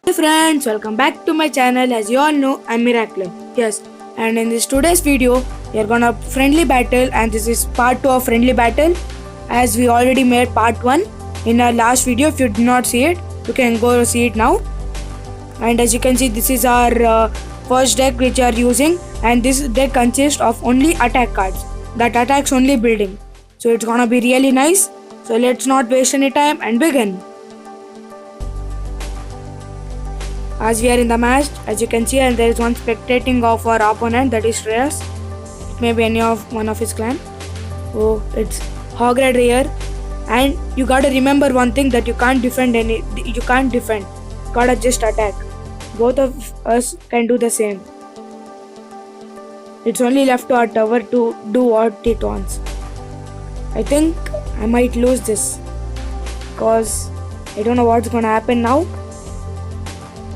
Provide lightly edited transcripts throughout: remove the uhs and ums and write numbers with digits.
Hey friends, welcome back to my channel. As you all know, I'm Miracle. Yes, and in this today's video, we are gonna friendly battle, and this is part 2 of friendly battle. As we already made part 1 in our last video. If you did not see it, you can go see it now. And as you can see, this is our first deck which we are using, and this deck consists of only attack cards that attacks only building. So it's gonna be really nice. So let's not waste any time and begin. As we are in the match, as you can see, and there is one spectating of our opponent, that is Shreyas. It may be one of his clan. Oh, it's Hograd here. And you gotta remember one thing, that you can't defend. Gotta just attack. Both of us can do the same. It's only left to our tower to do what it wants. I think I might lose this, because I don't know what's gonna happen now.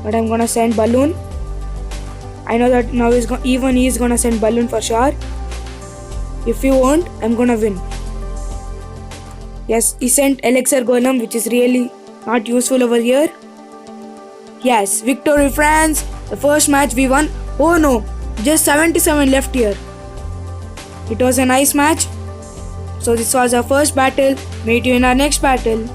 But I'm gonna send balloon. I know that now even he's gonna send balloon for sure. If he won't, I'm gonna win. Yes, he sent elixir golem, which is really not useful over here. Yes, victory friends. The first match we won. Oh no, just 77 left here. It was a nice match. So this was our first battle. Meet you in our next battle.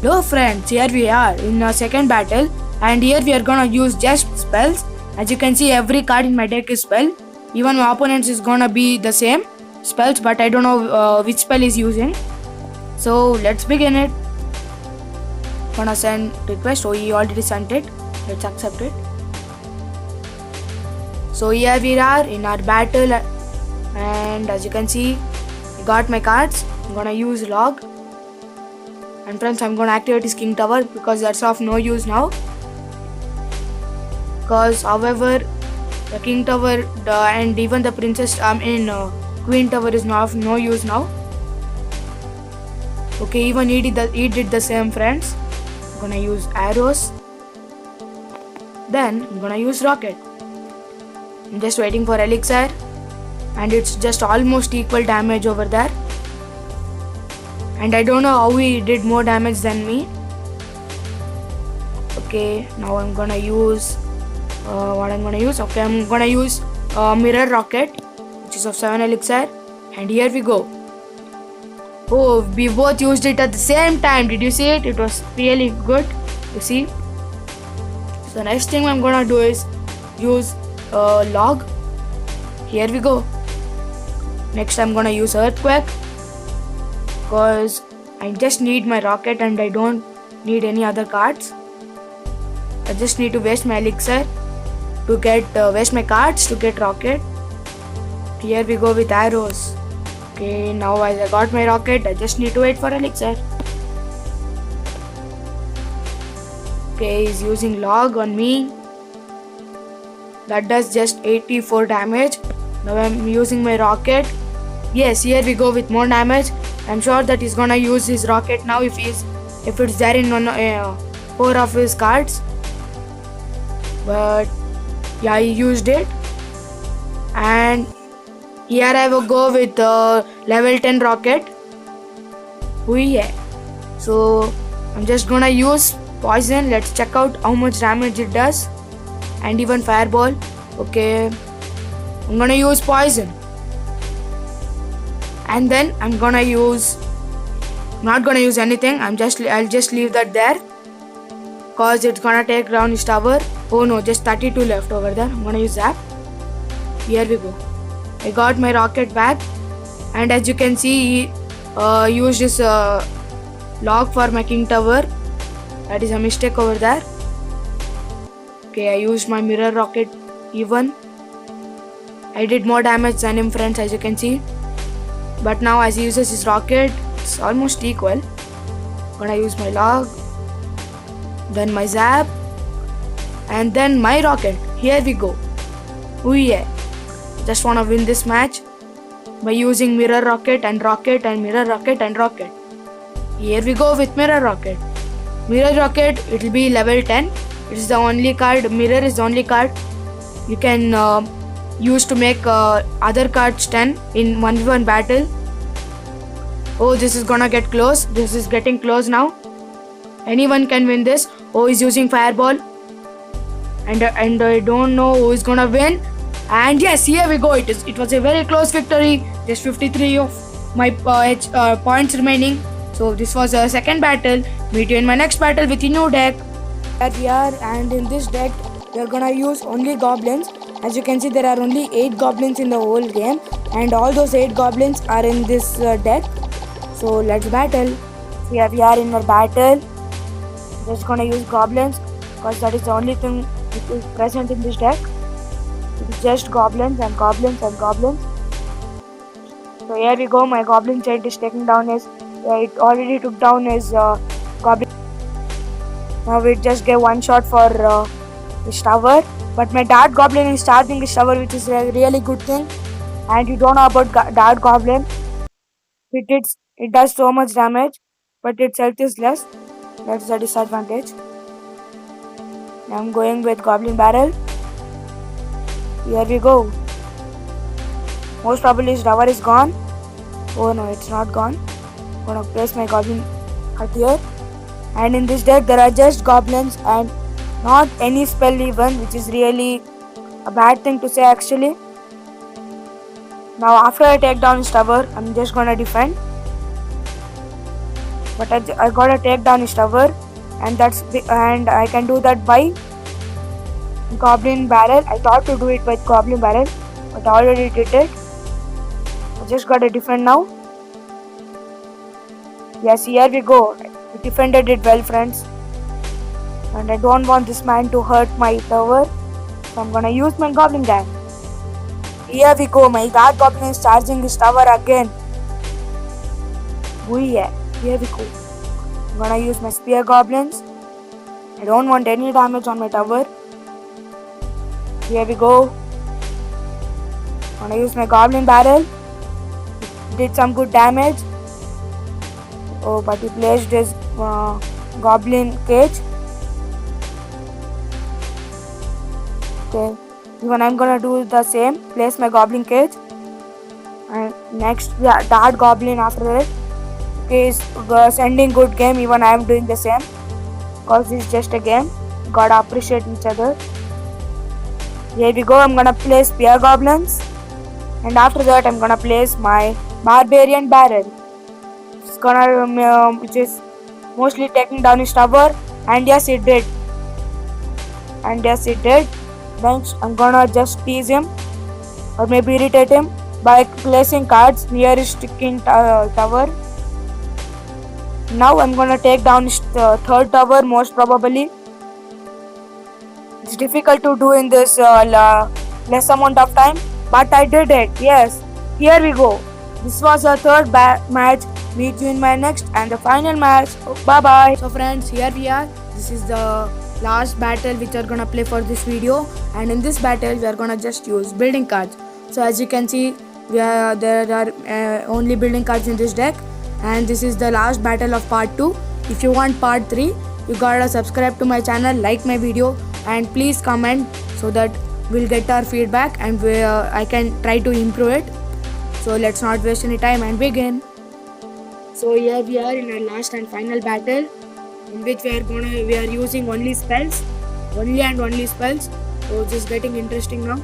Hello friends, here we are in our second battle, and here we are gonna use just spells. As you can see, every card in my deck is spell. Even my opponent's is gonna be the same spells, but I don't know which spell is using. So let's begin it. Gonna send request. Oh, he already sent it. Let's accept it. So here we are in our battle, and as you can see, I got my cards. I'm gonna use log. And friends, I'm gonna activate his king tower, because that's of no use now. Because however, the king tower and even the princess queen tower is not of no use now. Okay, even he did the same, friends. I'm gonna use arrows. Then I'm gonna use rocket. I'm just waiting for elixir, and it's just almost equal damage over there. And I don't know how he did more damage than me. Okay, now I'm gonna use what I'm gonna use. Okay, I'm gonna use mirror rocket, which is of 7 elixir. And here we go. Oh, we both used it at the same time. Did you see it? It was really good. You see? So the next thing I'm gonna do is use log. Here we go. Next I'm gonna use earthquake, because I just need my rocket and I don't need any other cards. I just need to waste my elixir to get waste my cards to get rocket. Here we go with arrows. Okay, now as I got my rocket, I just need to wait for elixir. Okay, he's using log on me. That does just 84 damage. Now I'm using my rocket. Yes, here we go with more damage. I'm sure that he's gonna use his rocket now if it's there in 4 of his cards. But yeah, he used it. And here I will go with level 10 rocket. Oh yeah. So I'm just gonna use poison. Let's check out how much damage it does. And even fireball. Okay, I'm gonna use poison. And then I'm not gonna use anything. I'll just leave that there, cause it's gonna take down his tower. Oh no, just 32 left over there. I'm gonna use that. Here we go. I got my rocket back, and as you can see, he used his log for my king tower. That is a mistake over there. Okay, I used my mirror rocket even. I did more damage than him, friends, as you can see. But now as he uses his rocket, it's almost equal. Gonna use my log, then my zap, and then my rocket. Here we go. Oh yeah. Just wanna win this match by using mirror rocket and rocket and mirror rocket and rocket. Here we go with mirror rocket. Mirror rocket, it will be level 10. It is the only card. Mirror is the only card you can use to make other cards 10 in 1v1 battle. Oh, this is gonna get close. This is getting close now. Anyone can win this. Oh, he's using fireball, and I don't know who is gonna win. And yes, here we go. It was a very close victory. Just 53 of my points remaining. So this was a second battle. Meet you in my next battle with a new deck. Here we are, and in this deck we are gonna use only goblins. As you can see, there are only 8 goblins in the whole game, and all those 8 goblins are in this deck. So let's battle. Here we are in our battle. Just gonna use goblins because that is the only thing which is present in this deck. It's just goblins and goblins and goblins. So here we go. My goblin giant is taking down his. It already took down his goblin. Now we just get one shot for his tower. But my dart goblin is charging his tower, which is a really good thing. And you don't know about dart goblin. It does so much damage, but its health is less. That's the disadvantage. Now I'm going with goblin barrel. Here we go. Most probably his tower is gone. Oh no, it's not gone. I'm gonna place my goblin hut here. And in this deck there are just goblins and not any spell even, which is really a bad thing to say actually. Now after I take down his tower, I'm just gonna defend. But I gotta take down his tower, and I can do that by goblin barrel. I thought to do it with goblin barrel, but I already did it. I just gotta defend now. Yes, here we go. We defended it well, friends. And I don't want this man to hurt my tower, so I'm gonna use my goblin gang. Here we go. My dart goblin is charging his tower again. Oh yeah. Here we go. I'm gonna use my spear goblins. I don't want any damage on my tower. Here we go. I'm gonna use my goblin barrel. It did some good damage. Oh, but he placed his goblin cage. Okay. Even I'm gonna do the same. Place my goblin cage. And next, yeah, dart goblin after it. Okay, is sending good game. Even I am doing the same, because it's just a game. Gotta appreciate each other. Here we go. I'm gonna place spear goblins, and after that I'm gonna place my barbarian barrel. It's gonna which is mostly taking down his tower, and yes it did. Then I'm gonna just tease him or maybe irritate him by placing cards near his sticking tower. Now I'm gonna take down his third tower most probably. It's difficult to do in this less amount of time, but I did it. Yes, here we go. This was our third match. Meet you in my next and the final match. Bye bye. So friends, here we are. This is the last battle which we're gonna play for this video, and in this battle we are gonna just use building cards. So as you can see, there are only building cards in this deck, and this is the last battle of part 2. If you want part 3, you gotta subscribe to my channel, like my video, and please comment so that we'll get our feedback and I can try to improve it. So let's not waste any time and begin. So here we are in our last and final battle, in which we are using only spells, only spells. So it's just getting interesting now,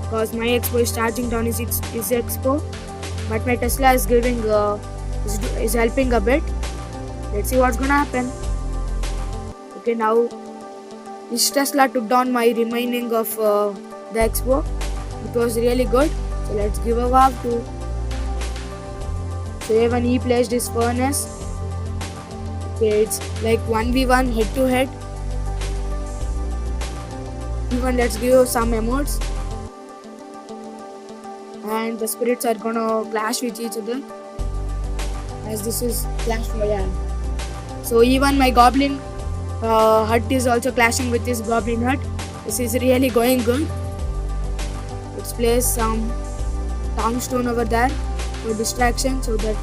because my expo is charging down his expo, but my Tesla is giving is helping a bit. Let's see what's gonna happen. Okay, now this Tesla took down my remaining of the expo. It was really good. So let's give a wow to. So even he placed his furnace. Okay, it's like 1v1 head to head. Even let's give some emotes. And the spirits are gonna clash with each other, as this is Clash Royale. So even my goblin hut is also clashing with this goblin hut. This is really going good. Let's place some tombstone over there for distraction, so that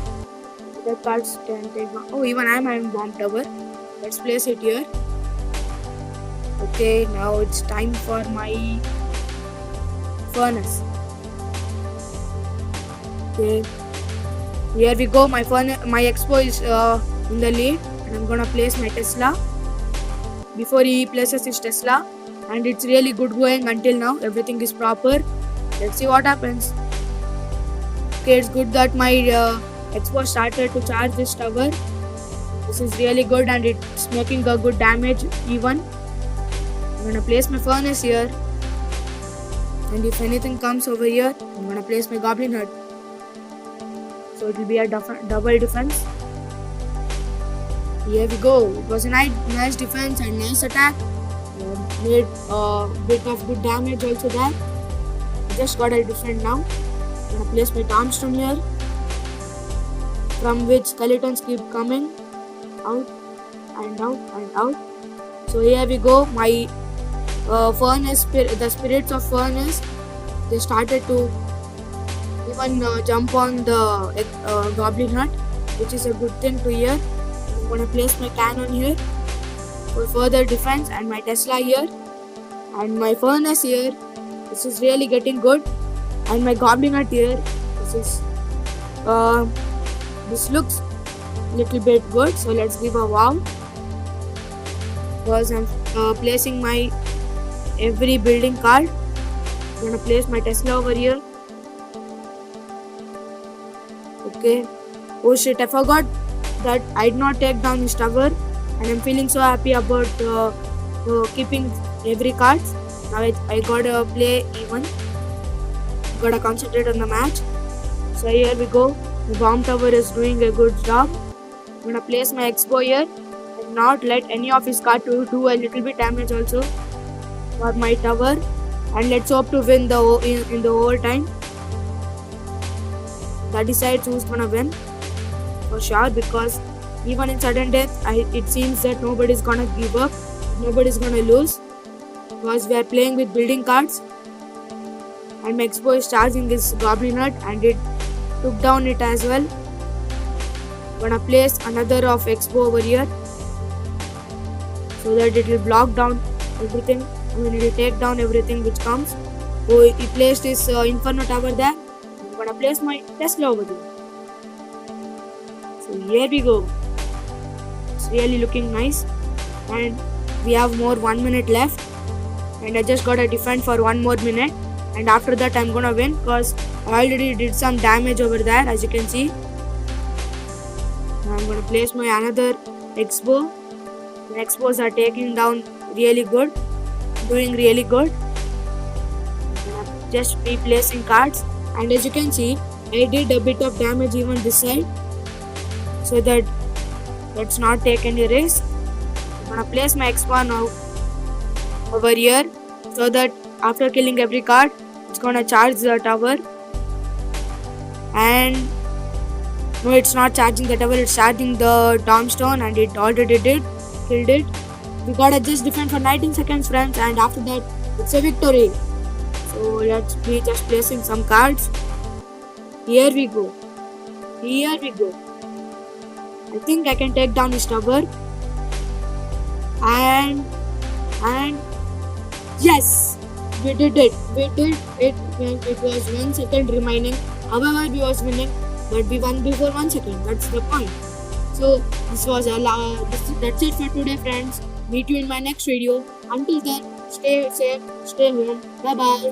the cards can take. Oh, even I'm having bomb tower. Let's place it here. Okay, now it's time for my furnace. Okay, here we go. My expo is in the lead, and I'm gonna place my Tesla before he places his Tesla, and it's really good going until now. Everything is proper. Let's see what happens. Okay, it's good that my Expo started to charge this tower. This is really good and it's making a good damage even. I'm gonna place my furnace here, and if anything comes over here, I'm gonna place my goblin hut. So it will be a double defense. Here we go. It was a nice defense and nice attack. Made a bit of good damage also there. Just got a defend now. I'm gonna place my tombstone here, from which skeletons keep coming out and out and out. So here we go. My furnace, the spirits of furnace, they started to even jump on the goblin hut, which is a good thing to hear. I'm gonna place my cannon here for further defense, and my Tesla here, and my furnace here. This is really getting good, and my goblin hut here. This looks little bit good. So let's give a wow, because I'm placing my every building card. I'm gonna place my Tesla over here. Okay. Oh shit! I forgot that I did not take down his tower, and I'm feeling so happy about keeping every card. Now I gotta play even. Gotta concentrate on the match. So here we go. The bomb tower is doing a good job. I'm gonna place my Expo here and not let any of his cards do a little bit damage also for my tower. And let's hope to win in the overtime. That decides who's gonna win for sure, because even in sudden death, it seems that nobody's gonna give up, nobody's gonna lose, because we are playing with building cards. And my Expo is charging his goblin hut, and it took down it as well. I'm gonna place another of Expo over here so that it will block down everything. I mean, it will take down everything which comes. So he placed his Inferno tower there. I'm gonna place my Tesla over there. So here we go. It's really looking nice, and we have more 1 minute left, and I just gotta defend for 1 more minute, and after that I'm gonna win, because I already did some damage over there, as you can see. Now I'm gonna place my another Expo. The Expos are taking down really good, doing really good. I'm gonna just be placing cards, and as you can see, I did a bit of damage even this side, so that let's not take any risk. I'm gonna place my Expo now over here, so that after killing every card, it's gonna charge the tower. And no, it's not charging the tower, it's charging the tombstone, and it already killed it. We gotta just defend for 19 seconds, friends, and after that it's a victory. So let's be just placing some cards. Here we go. Here we go. I think I can take down his tower. And yes, we did it. We did it when it was 1 second remaining. However, we was winning, but we won before 1 second. That's the point. So this was that's it for today, friends. Meet you in my next video. Until then, stay safe, stay home. Bye bye.